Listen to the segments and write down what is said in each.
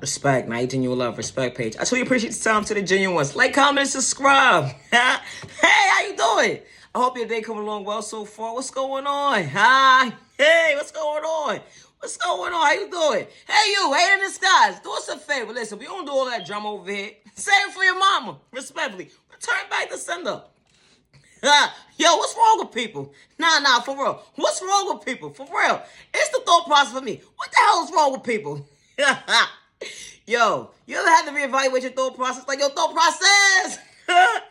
Respect, not genuine love. Respect page. I truly appreciate the time to the genuine ones. Like, comment, and subscribe. Hey, how you doing? I hope your day coming along well so far. What's going on? Hi. Hey, what's going on? What's going on? How you doing? Hey, you, hate in the skies. Do us a favor. Listen, we don't do all that drama over here. Save it for your mama. Respectfully. Return back to sender. Yo, what's wrong with people? Nah, for real. What's wrong with people? For real. It's the thought process for me. What the hell is wrong with people? Yo, you ever had to reevaluate your thought process? Like, your thought process!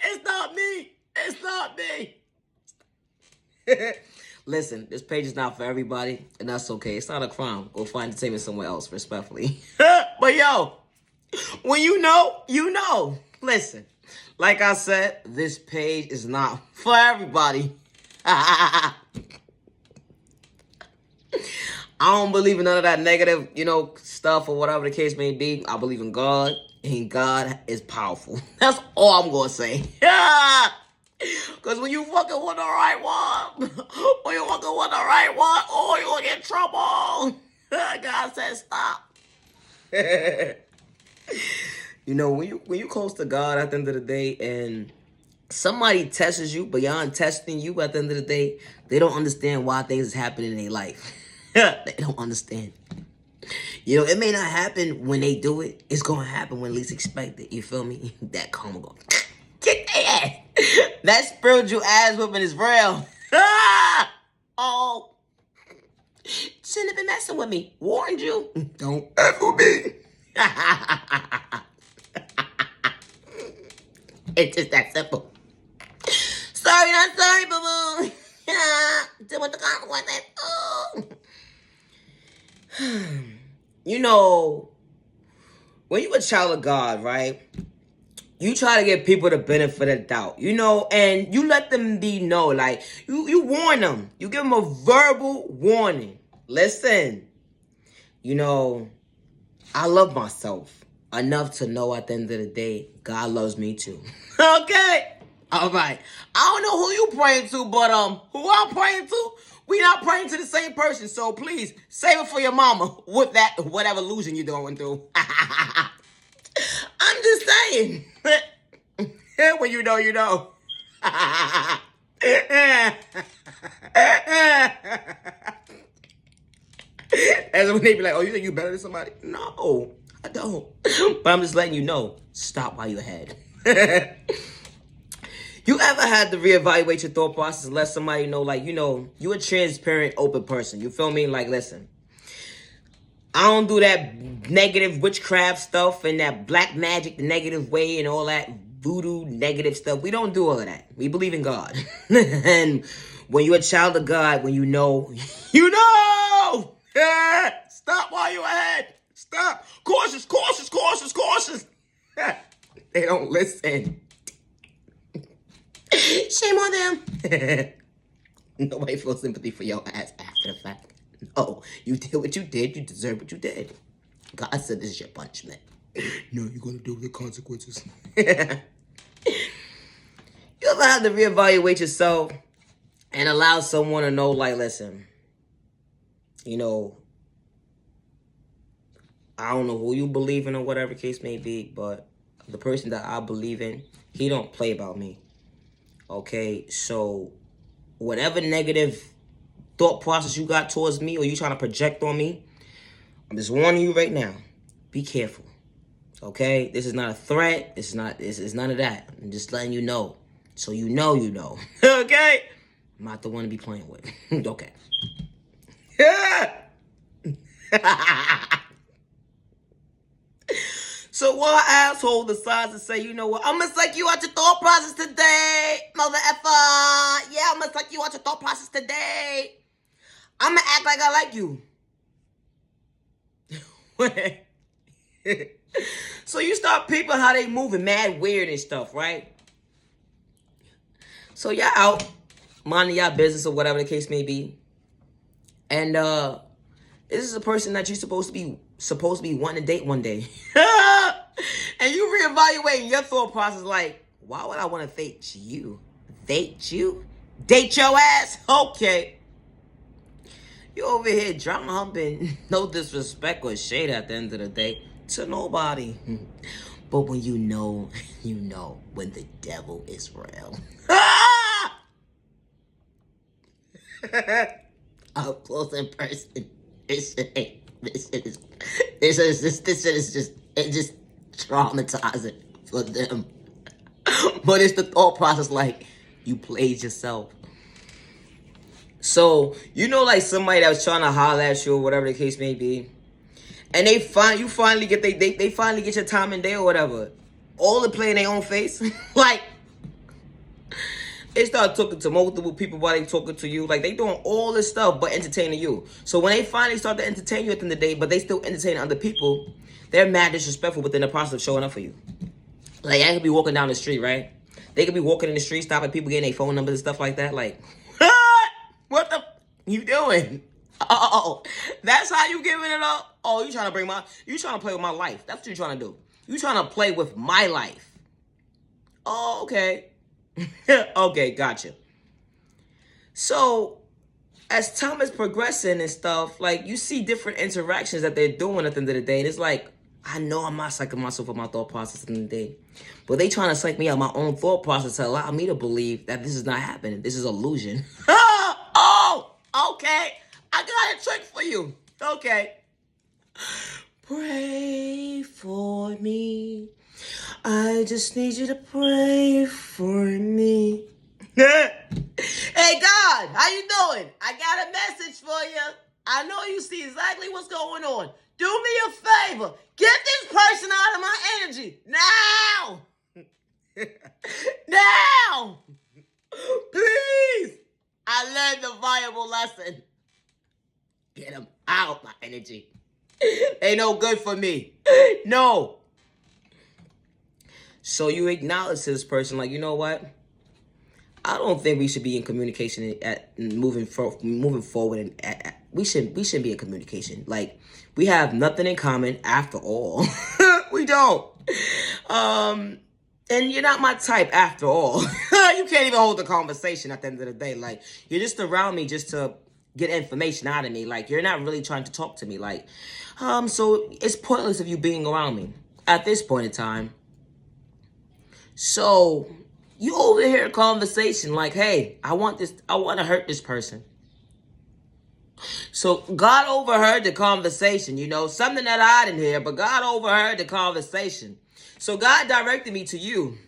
It's not me. It's not me. Listen, this page is not for everybody, and that's okay. It's not a crime. Go find entertainment somewhere else, respectfully. But yo, when you know, you know. Listen, like I said, this page is not for everybody. I don't believe in none of that negative, stuff or whatever the case may be. I believe in God, and God is powerful. That's all I'm going to say. Because when you fucking want the right one, oh, you're going to get in trouble. God said stop. When you close to God at the end of the day and somebody tests you beyond testing you at the end of the day, they don't understand why things is happening in their life. They don't understand. It may not happen when they do it. It's going to happen when least expected. You feel me? That karma go, kick their ass. That spiritual ass whipping is real. Oh. Shouldn't have been messing with me. Warned you. Don't ever be. It's just that simple. Sorry, not sorry, boo-boo. Deal with the consequences. Oh. When you're a child of God, right? You try to give people the benefit of the doubt, and you let them know, like, you warn them. You give them a verbal warning. Listen, I love myself enough to know at the end of the day, God loves me too. Okay? All right. I don't know who you praying to, but who I'm praying to, we not praying to the same person. So please, save it for your mama with that, whatever losing you're going through. I'm just saying. When you know, you know. That's when they be like, oh, you think you better than somebody? No, I don't. But I'm just letting you know, stop while you're ahead. You ever had to reevaluate your thought process and let somebody know, like, you a transparent, open person. You feel me? Like, listen, I don't do that negative witchcraft stuff and that black magic, the negative way and all that voodoo negative stuff. We don't do all of that. We believe in God. And when you're a child of God, when you know, you know. Stop while you're ahead. Stop. Cautious. They don't listen. Shame on them. Nobody feels sympathy for your ass after the fact. No, you did what you did. You deserve what you did. God said this is your punishment. No, you're going to deal with the consequences. You ever have to reevaluate yourself and allow someone to know, like, listen, I don't know who you believe in or whatever case may be, but the person that I believe in, he don't play about me. Okay, so whatever negative thought process you got towards me or you trying to project on me, I'm just warning you right now. Be careful. Okay? This is not a threat. This is none of that. I'm just letting you know. So you know. Okay? I'm not the one to be playing with. Okay. So one asshole decides to say, you know what, I'm gonna suck you out your thought process today, mother effer. Yeah, I'm gonna suck you out your thought process today. I'm gonna act like I like you. So you start peeping how they moving mad weird and stuff, right? So y'all out, minding y'all business or whatever the case may be. And this is a person that you're supposed to be wanting to date one day. And you reevaluating your thought process like, why would I want to date you? Date you? Date your ass? Okay. You over here drama humping, no disrespect or shade at the end of the day, to nobody. But when you know, you know when the devil is real. Up close in person. This shit is just, it just traumatizing for them. But it's the thought process, like, you played yourself. So, you know, like somebody that was trying to holler at you or whatever the case may be, and you finally get they finally get your time and day or whatever. All to play in their own face. Like, they start talking to multiple people while they talking to you. Like, they doing all this stuff but entertaining you. So when they finally start to entertain you at the end of the day, but they still entertain other people, they're mad disrespectful within the process of showing up for you. Like, I could be walking down the street, right? They could be walking in the street, stopping people, getting their phone numbers and stuff like that. Like, what the you doing? Oh, that's how you giving it up? Oh, you trying to play with my life. That's what you trying to do. You trying to play with my life. Oh, okay. Okay, gotcha. So, as time is progressing and stuff, like, you see different interactions that they're doing at the end of the day. And it's like, I know I'm not psyching myself with my thought process at the end of the day. But they trying to psych me out my own thought process to allow me to believe that this is not happening. This is illusion. Oh, okay. I got a trick for you. Okay. Pray for me. I just need you to pray for me. Hey, God, how you doing? I got a message for you. I know you see exactly what's going on. Do me a favor. Get this person out of my energy. Now. Now. Please. I learned the viable lesson. Get them out my energy. They no good for me. No. So you acknowledge to this person, like, you know what? I don't think we should be in communication at moving forward, and we shouldn't be in communication. Like, we have nothing in common after all. We don't. And you're not my type after all. You can't even hold the conversation at the end of the day. Like, you're just around me just to get information out of me. Like, you're not really trying to talk to me. Like, so it's pointless of you being around me at this point in time. So you overhear a conversation like, hey, I want to hurt this person. So God overheard the conversation, you know, something that I didn't hear, but God overheard the conversation. So God directed me to you.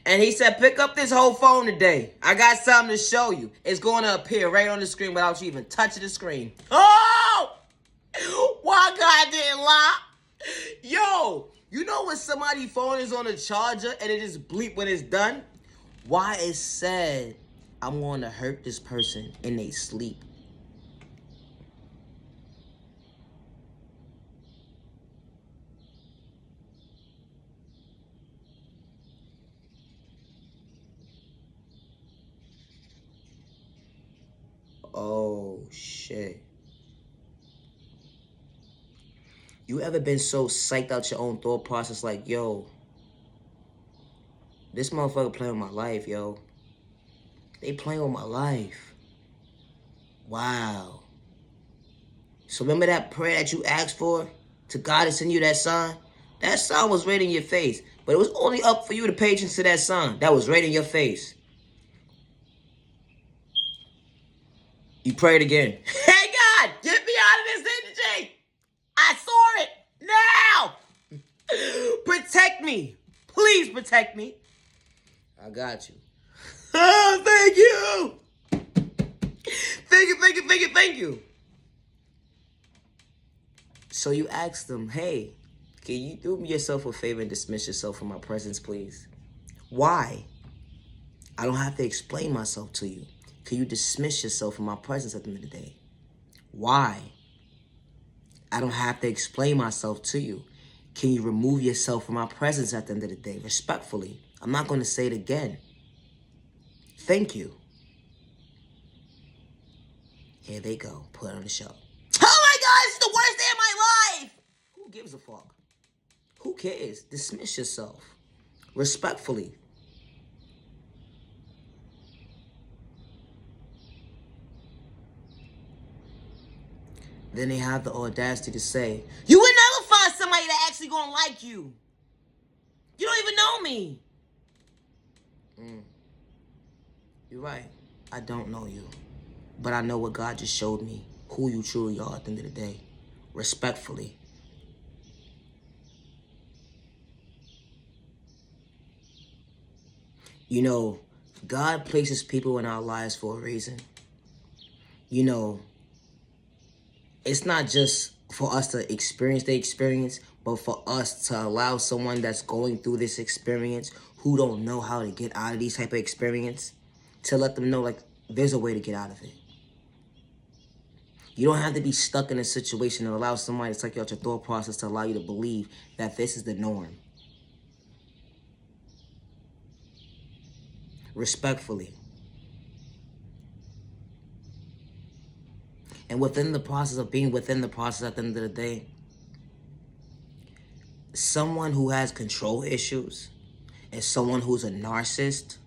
And he said, pick up this whole phone today. I got something to show you. It's going to appear right on the screen without you even touching the screen. Oh! Why God didn't lie? Yo, you know when somebody's phone is on a charger and it just bleep when it's done? Why it said, I'm going to hurt this person in their sleep. Oh, shit. You ever been so psyched out your own thought process like, yo, this motherfucker playing with my life, yo. They playing with my life. Wow. So remember that prayer that you asked for? To God to send you that sign? That sign was right in your face. But it was only up for you to pay attention to that sign. That was right in your face. You prayed again. Hey, God, get me out of this energy. I saw it now. Protect me. Please protect me. I got you. Oh, thank you. Thank you. So you asked them, hey, can you do me yourself a favor and dismiss yourself from my presence, please? Why? I don't have to explain myself to you. Can you dismiss yourself from my presence at the end of the day? Why? I don't have to explain myself to you. Can you remove yourself from my presence at the end of the day? Respectfully. I'm not going to say it again. Thank you. Here they go. Put it on the show. Oh my God, it's the worst day of my life. Who gives a fuck? Who cares? Dismiss yourself. Respectfully. Then they have the audacity to say, you would never find somebody that actually actually gonna like you. You don't even know me. You're right. I don't know you. But I know what God just showed me. Who you truly are at the end of the day. Respectfully. You know, God places people in our lives for a reason. You know, it's not just for us to experience the experience, but for us to allow someone that's going through this experience who don't know how to get out of these type of experience, to let them know, like, there's a way to get out of it. You don't have to be stuck in a situation and allow somebody to take you out your thought process to allow you to believe that this is the norm. Respectfully. And within the process of being within the process at the end of the day, someone who has control issues and someone who's a narcissist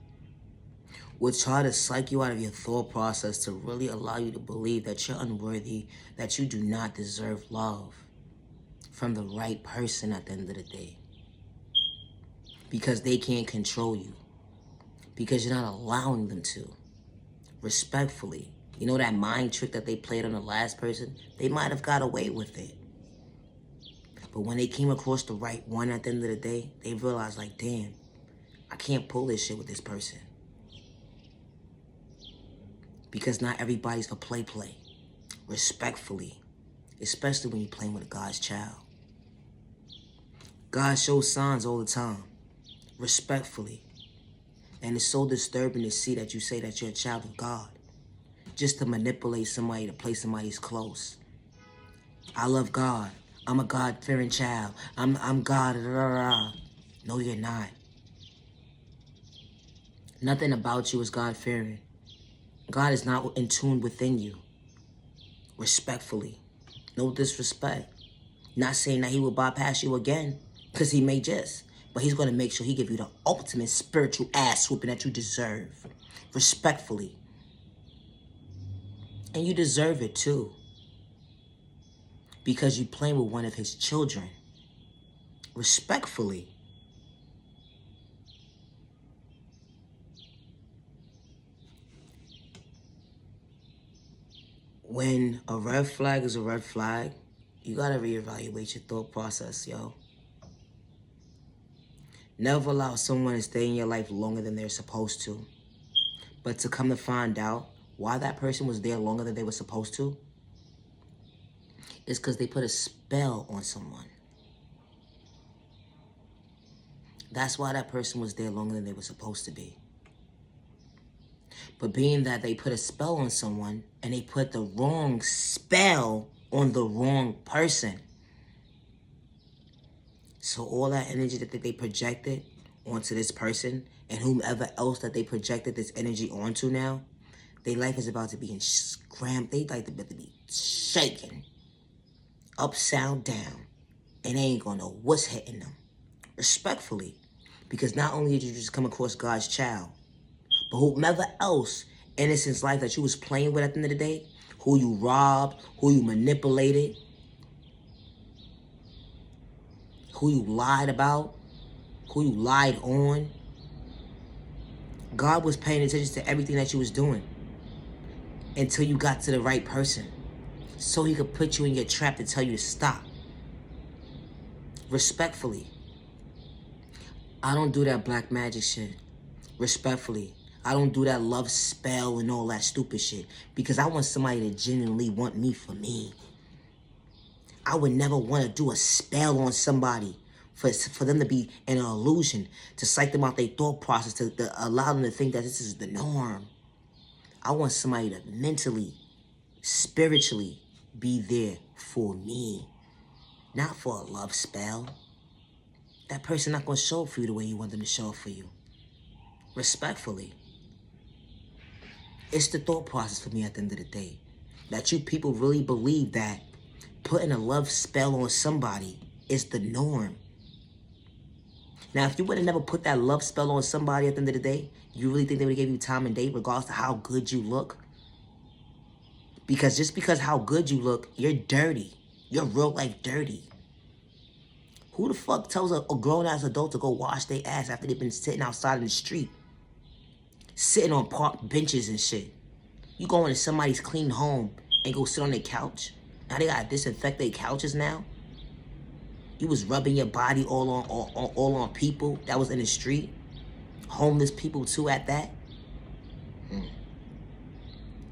will try to psych you out of your thought process to really allow you to believe that you're unworthy, that you do not deserve love from the right person at the end of the day. Because they can't control you. Because you're not allowing them to. Respectfully. You know that mind trick that they played on the last person? They might have got away with it. But when they came across the right one at the end of the day, they realized, like, damn, I can't pull this shit with this person. Because not everybody's for play. Respectfully. Especially when you're playing with a God's child. God shows signs all the time. Respectfully. And it's so disturbing to see that you say that you're a child of God. Just to manipulate somebody to play somebody's close. I love God. I'm a God-fearing child. I'm God. No, you're not. Nothing about you is God-fearing. God is not in tune within you. Respectfully. No disrespect. Not saying that he will bypass you again, because he may just. But he's going to make sure he give you the ultimate spiritual ass whooping that you deserve. Respectfully. And you deserve it too. Because you playing with one of his children. Respectfully. When a red flag is a red flag, you gotta reevaluate your thought process, yo. Never allow someone to stay in your life longer than they're supposed to. But to come to find out why that person was there longer than they were supposed to, is because they put a spell on someone. That's why that person was there longer than they were supposed to be. But being that they put a spell on someone and they put the wrong spell on the wrong person. So all that energy that they projected onto this person and whomever else that they projected this energy onto now, their life is about to be scrambled. They like to be shaken. Upside down. And they ain't gonna know what's hitting them. Respectfully. Because not only did you just come across God's child, but whomever else innocent's life that you was playing with at the end of the day, who you robbed, who you manipulated, who you lied about, who you lied on, God was paying attention to everything that you was doing until you got to the right person. So he could put you in your trap to tell you to stop. Respectfully. I don't do that black magic shit. Respectfully. I don't do that love spell and all that stupid shit. Because I want somebody to genuinely want me for me. I would never want to do a spell on somebody for them to be in an illusion, to psych them out their thought process, to allow them to think that this is the norm. I want somebody to mentally, spiritually be there for me. Not for a love spell. That person not going to show up for you the way you want them to show up for you. Respectfully. It's the thought process for me at the end of the day. That you people really believe that putting a love spell on somebody is the norm. Now, if you would have never put that love spell on somebody at the end of the day, you really think they would have gave you time and date regardless of how good you look? Because just because how good you look, you're dirty. You're real life dirty. Who the fuck tells a grown-ass adult to go wash their ass after they've been sitting outside in the street? Sitting on park benches and shit. You go into somebody's clean home and go sit on their couch? Now they gotta disinfect their couches now? You was rubbing your body all on people that was in the street? Homeless people too at that?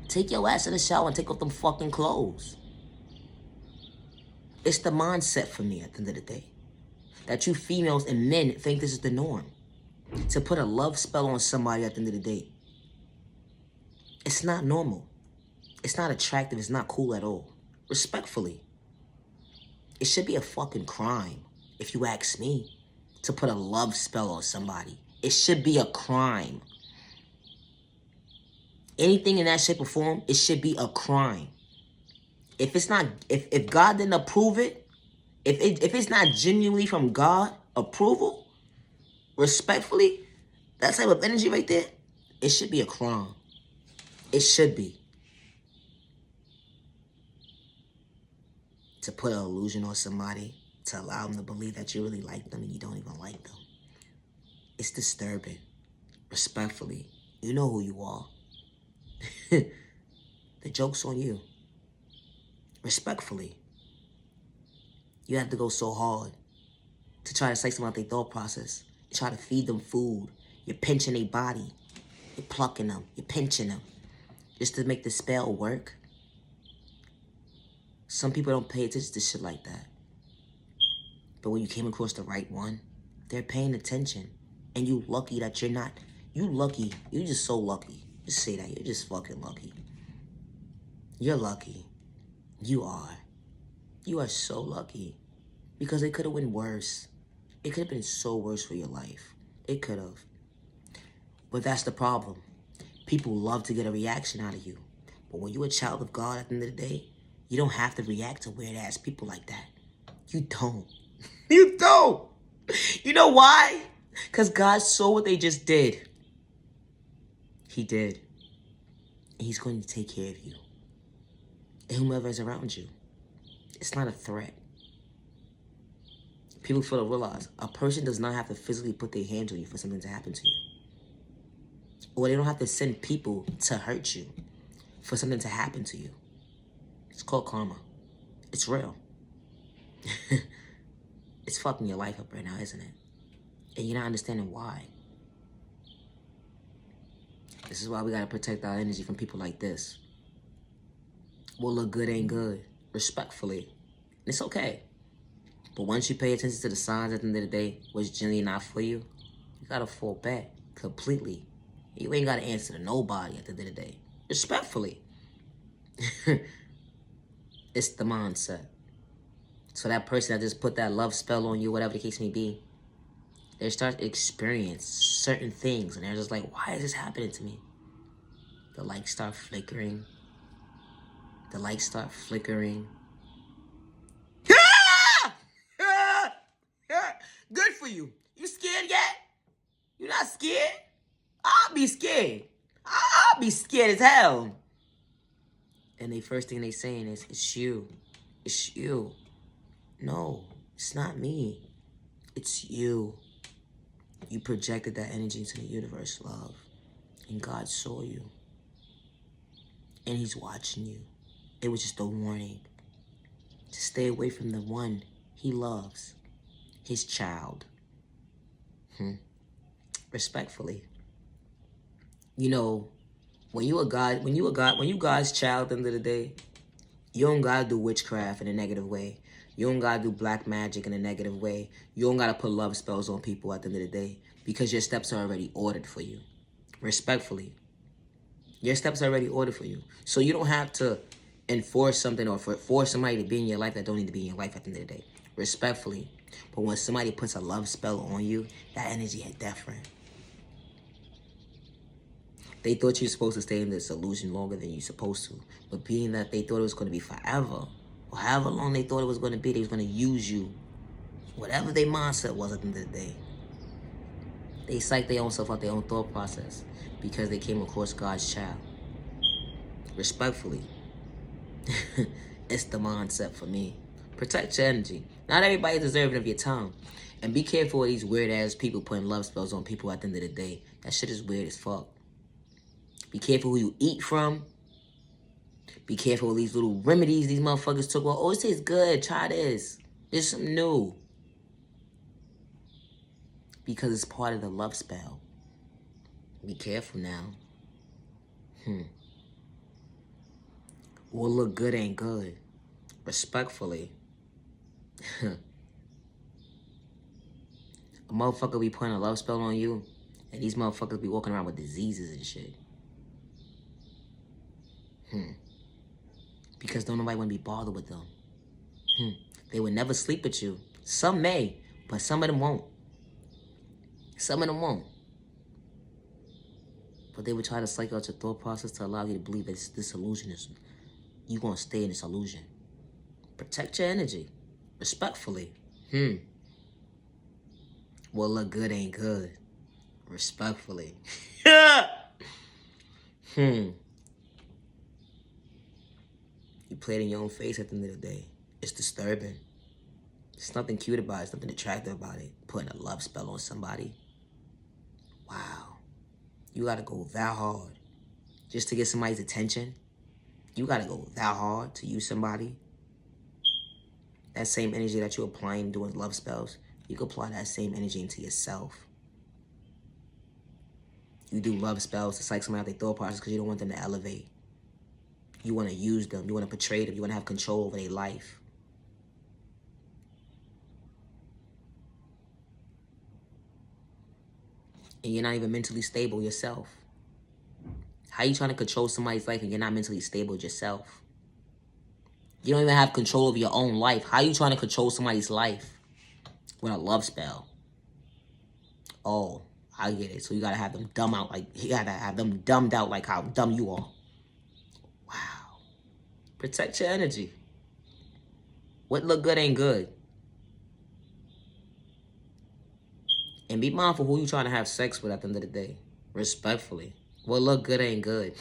Take your ass in the shower and take off them fucking clothes. It's the mindset for me at the end of the day. That you females and men think this is the norm. To put a love spell on somebody at the end of the day. It's not normal. It's not attractive. It's not cool at all. Respectfully. It should be a fucking crime, if you ask me, to put a love spell on somebody. It should be a crime. Anything in that shape or form, it should be a crime. If it's not, if God didn't approve it, if it's not genuinely from God approval, respectfully, that type of energy right there, it should be a crime. It should be. To put an illusion on somebody, to allow them to believe that you really like them and you don't even like them. It's disturbing. Respectfully, you know who you are. The joke's on you. Respectfully. You have to go so hard to try to say something about their thought process. You try to feed them food. You're pinching their body. You're plucking them. You're pinching them. Just to make the spell work. Some people don't pay attention to shit like that. But when you came across the right one, they're paying attention. And you lucky that you're not. You lucky. You're just so lucky. Just say that. You're just fucking lucky. You're lucky. You are. You are so lucky. Because it could have been worse. It could have been so worse for your life. It could have. But that's the problem. People love to get a reaction out of you. But when you're a child of God at the end of the day, you don't have to react to weird-ass people like that. You don't. You don't. You know why? Because God saw what they just did. He did. And he's going to take care of you. And whomever is around you. It's not a threat. People fail to realize a person does not have to physically put their hands on you for something to happen to you. Or they don't have to send people to hurt you for something to happen to you. It's called karma. It's real. It's fucking your life up right now, isn't it? And you're not understanding why. This is why we gotta protect our energy from people like this. What look good ain't good. Respectfully. And it's okay. But once you pay attention to the signs at the end of the day, what's generally not for you, you gotta fall back completely. You ain't gotta answer to nobody at the end of the day. Respectfully. It's the mindset. So that person that just put that love spell on you, whatever the case may be, they start to experience certain things. And they're just like, why is this happening to me? The lights start flickering. The lights start flickering. Good for you. You scared yet? You not scared? I'll be scared. I'll be scared as hell. And the first thing they saying is, it's you. It's you. No, it's not me. It's you. You projected that energy into the universe, love. And God saw you. And he's watching you. It was just a warning. To stay away from the one he loves. His child. Respectfully. You know, when you God's child at the end of the day, you don't gotta do witchcraft in a negative way. You don't gotta do black magic in a negative way. You don't gotta put love spells on people at the end of the day. Because your steps are already ordered for you. Respectfully. Your steps are already ordered for you. So you don't have to enforce something or force somebody to be in your life that don't need to be in your life at the end of the day. Respectfully. But when somebody puts a love spell on you, that energy is different. They thought you were supposed to stay in this illusion longer than you're supposed to. But being that they thought it was going to be forever, or however long they thought it was going to be, they was going to use you. Whatever their mindset was at the end of the day. They psyched their own self out, their own thought process. Because they came across God's child. Respectfully. It's the mindset for me. Protect your energy. Not everybody's deserving of your time. And be careful of these weird-ass people putting love spells on people at the end of the day. That shit is weird as fuck. Be careful who you eat from. Be careful of these little remedies these motherfuckers took. Well, oh, it tastes good. Try this. There's something new. Because it's part of the love spell. Be careful now. What look good ain't good. Respectfully. A motherfucker be putting a love spell on you, and these motherfuckers be walking around with diseases and shit. Because don't nobody want to be bothered with them. They would never sleep with you. Some may, but some of them won't. Some of them won't. But they would try to psych out your thought process to allow you to believe that this illusion is... You're going to stay in this illusion. Protect your energy. Respectfully. What look good ain't good. Respectfully. You play it in your own face at the end of the day. It's disturbing. There's nothing cute about it. There's nothing attractive about it. Putting a love spell on somebody. Wow. You gotta go that hard. Just to get somebody's attention. You gotta go that hard to use somebody. That same energy that you're applying doing love spells, you can apply that same energy into yourself. You do love spells to psych somebody out their thought process because you don't want them to elevate. You want to use them. You want to portray them. You want to have control over their life. And you're not even mentally stable yourself. How you trying to control somebody's life and you're not mentally stable yourself? You don't even have control of your own life. How you trying to control somebody's life with a love spell? Oh, I get it. So you gotta have them dumb out like you gotta have them dumbed out like how dumb you are. Wow. Protect your energy. What look good ain't good. And be mindful who you trying to have sex with at the end of the day. Respectfully. What look good ain't good.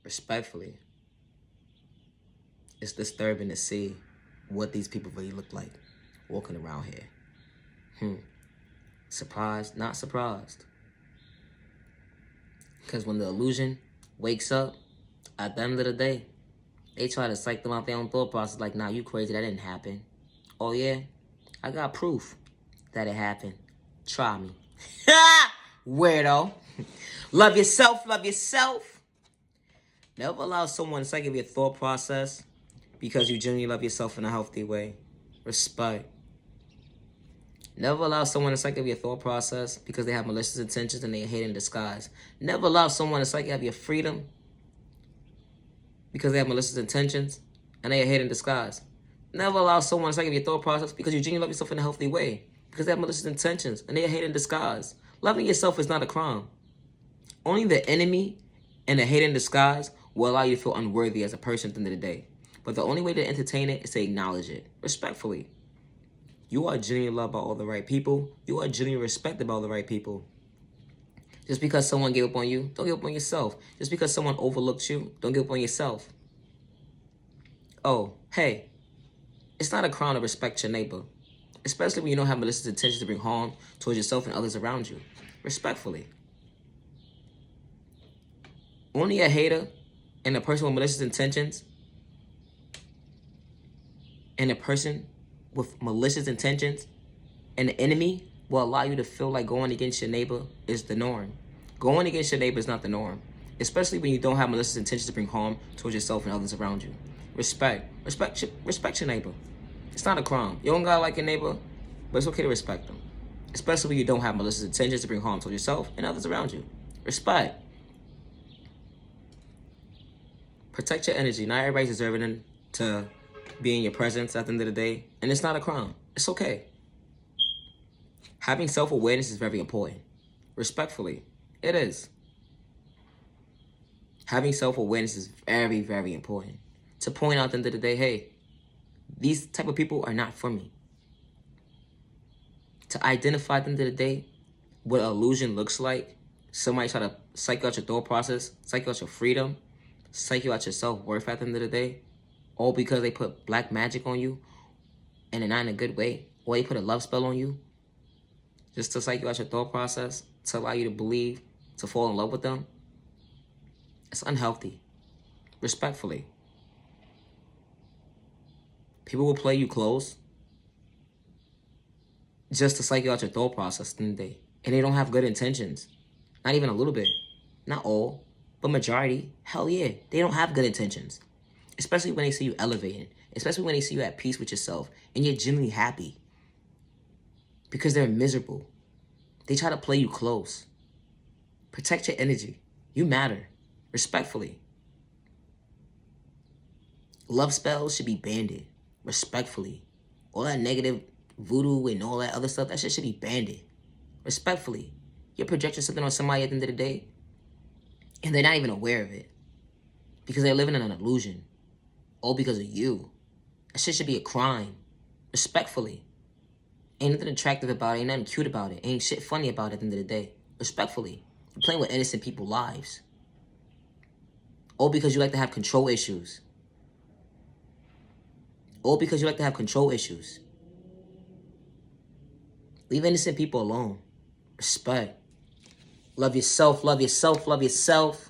Respectfully. It's disturbing to see what these people really look like walking around here. Surprised? Not surprised. Because when the illusion wakes up, at the end of the day, they try to psych them out their own thought process like, nah, you crazy, that didn't happen. Oh yeah? I got proof that it happened. Try me. Weirdo. Love yourself, love yourself. Never allow someone to psych your thought process because you genuinely love yourself in a healthy way. Respect. Never allow someone to psych your thought process because they have malicious intentions and they hate in disguise. Never allow someone to psych your freedom because they have malicious intentions and they hate in disguise. Never allow someone to psych your thought process because you genuinely love yourself in a healthy way because they have malicious intentions and they hate in disguise. Loving yourself is not a crime. Only the enemy and the hate in disguise will allow you to feel unworthy as a person at the end of the day. But the only way to entertain it is to acknowledge it. Respectfully. You are genuinely loved by all the right people. You are genuinely respected by all the right people. Just because someone gave up on you, don't give up on yourself. Just because someone overlooked you, don't give up on yourself. Oh, hey. It's not a crime to respect your neighbor. Especially when you don't have malicious intentions to bring harm towards yourself and others around you. Respectfully. Only a hater and a person with malicious intentions and a person with malicious intentions and the enemy will allow you to feel like going against your neighbor is the norm. Going against your neighbor is not the norm, especially when you don't have malicious intentions to bring harm towards yourself and others around you. Respect your neighbor. It's not a crime. You don't gotta like your neighbor, but it's okay to respect them, especially when you don't have malicious intentions to bring harm towards yourself and others around you. Respect. Protect your energy. Not everybody's deserving to be in your presence at the end of the day. And it's not a crime. It's okay. Having self-awareness is very important. Respectfully, it is. Having self-awareness is very, very important. To point out at the end of the day, hey, these type of people are not for me. To identify at the end of the day what illusion looks like Somebody try to psych you out your thought process, psych you out your freedom, psych you out your self-worth at the end of the day, all because they put black magic on you, and not in a good way, or they put a love spell on you, just to psych you out your thought process, to allow you to believe, to fall in love with them. It's unhealthy. Respectfully. People will play you close just to psych you out your thought process, didn't they? And they don't have good intentions. Not even a little bit. Not all, but majority. Hell yeah, they don't have good intentions. Especially when they see you elevating. Especially when they see you at peace with yourself and you're genuinely happy. Because they're miserable. They try to play you close. Protect your energy. You matter. Respectfully. Love spells should be banned. Respectfully. All that negative voodoo and all that other stuff, that shit should be banned. Respectfully. You're projecting something on somebody at the end of the day, and they're not even aware of it. Because they're living in an illusion. All because of you. That shit should be a crime. Respectfully. Ain't nothing attractive about it. Ain't nothing cute about it. Ain't shit funny about it at the end of the day. Respectfully. You're playing with innocent people's lives. All because you like to have control issues. All because you like to have control issues. Leave innocent people alone. Respect. Love yourself, love yourself, love yourself.